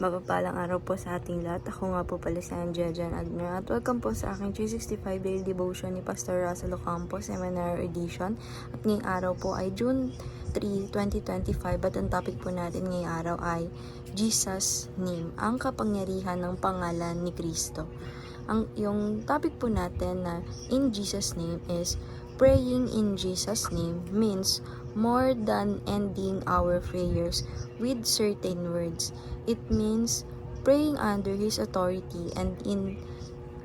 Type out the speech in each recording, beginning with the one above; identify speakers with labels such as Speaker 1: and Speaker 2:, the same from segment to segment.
Speaker 1: Mapapalang araw po sa ating lahat. Ako nga po pala si Angela Jan Agner at welcome po sa aking 365 Daily Devotion ni Pastor Russell Ocampo, Seminary Edition. At ngayong araw po ay June 3, 2025 at ang topic po natin ngayong araw ay Jesus Name, ang kapangyarihan ng pangalan ni Kristo. Yung topic po natin na in Jesus Name is praying in Jesus Name means more than ending our prayers with certain words. It means praying under His authority and in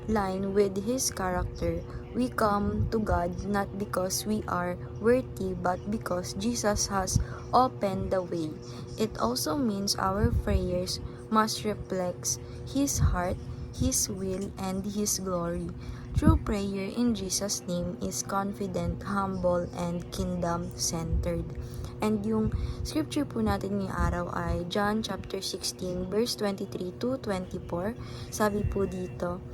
Speaker 1: line with His character. We come to God not because we are worthy but because Jesus has opened the way. It also means our prayers must reflect His heart, His will, and His glory. True prayer in Jesus' name is confident, humble, and kingdom-centered. And yung scripture po natin ngayong araw ay John chapter 16 verse 23 to 24. Sabi po dito,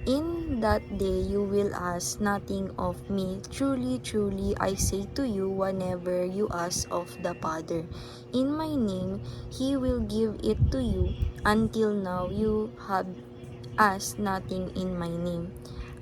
Speaker 1: "In that day you will ask nothing of me. Truly, truly, I say to you, whenever you ask of the Father in my name, He will give it to you. Until now you have asked nothing in my name.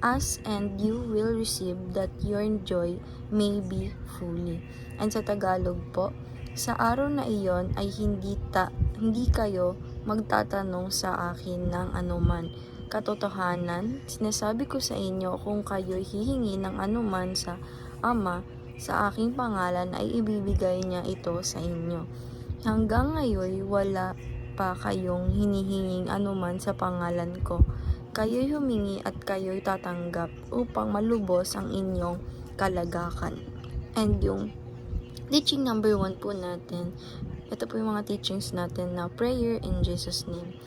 Speaker 1: Ask and you will receive, that your joy may be fully." And sa Tagalog po, sa araw na iyon ay hindi kayo magtatanong sa akin ng anuman. Katotohanan, sinasabi ko sa inyo, kung kayo hihingi ng anuman sa Ama sa aking pangalan ay ibibigay niya ito sa inyo. Hanggang ngayon wala pa kayong hinihinging anuman sa pangalan ko. Kayo'y humingi at kayo'y tatanggap upang malubos ang inyong kalagakan. And yung teaching number 1 po natin, ito po yung mga teachings natin na prayer in Jesus' name.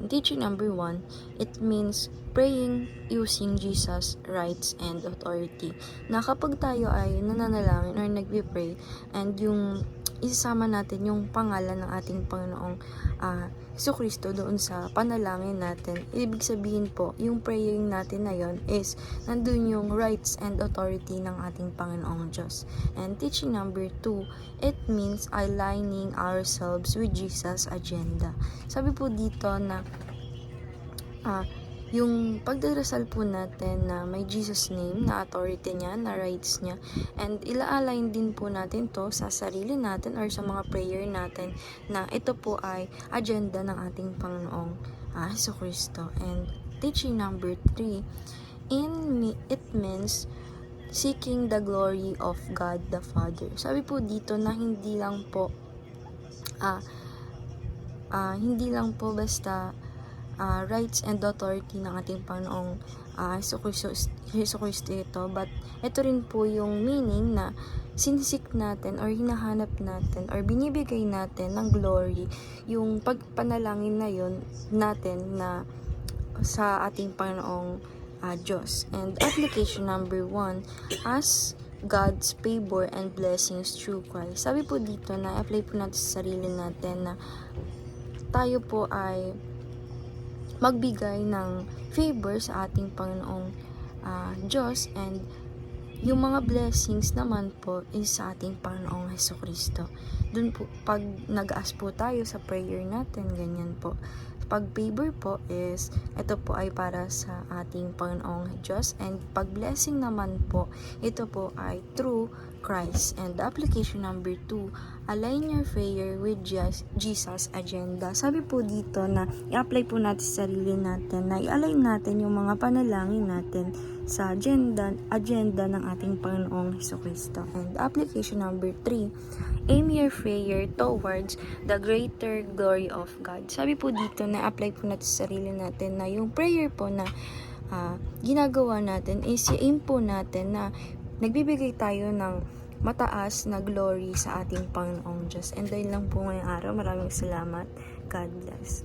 Speaker 1: Teaching number 1, it means praying using Jesus' rights and authority. Na kapag tayo ay nananalangin or nagpipray and yung isasama natin yung pangalan ng ating Panginoong Jesucristo doon sa panalangin natin, ibig sabihin po, yung praying natin na yon is nandun yung rights and authority ng ating Panginoong Diyos. And teaching number 2, it means aligning ourselves with Jesus' agenda. Sabi po dito na yung pagdarasal po natin na may Jesus name, na authority niya, na rights niya, and ila-align din po natin to sa sarili natin or sa mga prayer natin na ito po ay agenda ng ating Panginoong Jesucristo. And teaching number 3, it means seeking the glory of God the Father. Sabi po dito na hindi lang po basta rights and authority ng ating Panginoong Jesucristo ito, but ito rin po yung meaning na sinisik natin or hinahanap natin or binibigay natin ng glory, yung pagpanalangin na yun natin na sa ating Panginoong Diyos. And application number 1, as God's favor and blessings through Christ. Sabi po dito na apply po natin sa sarili natin na tayo po ay magbigay ng favor sa ating Panginoong Diyos, and yung mga blessings naman po is sa ating Panginoong Jesucristo. Doon po, pag nag-ask po tayo sa prayer natin, ganyan po. Pag favor po is, ito po ay para sa ating Panginoong Diyos, and pag blessing naman po, ito po ay through Christ. And the application number 2, align your prayer with Jesus' agenda. Sabi po dito na i-apply po natin sa sarili natin, na i-align natin yung mga panalangin natin sa agenda ng ating Panginoong Jesucristo. And application number 3, aim your prayer towards the greater glory of God. Sabi po dito na apply po natin sa sarili natin na yung prayer po na ginagawa natin is i-aim po natin na nagbibigay tayo ng mataas na glory sa ating Panginoong Diyos. And dahil lang po ngayong araw, maraming salamat. God bless.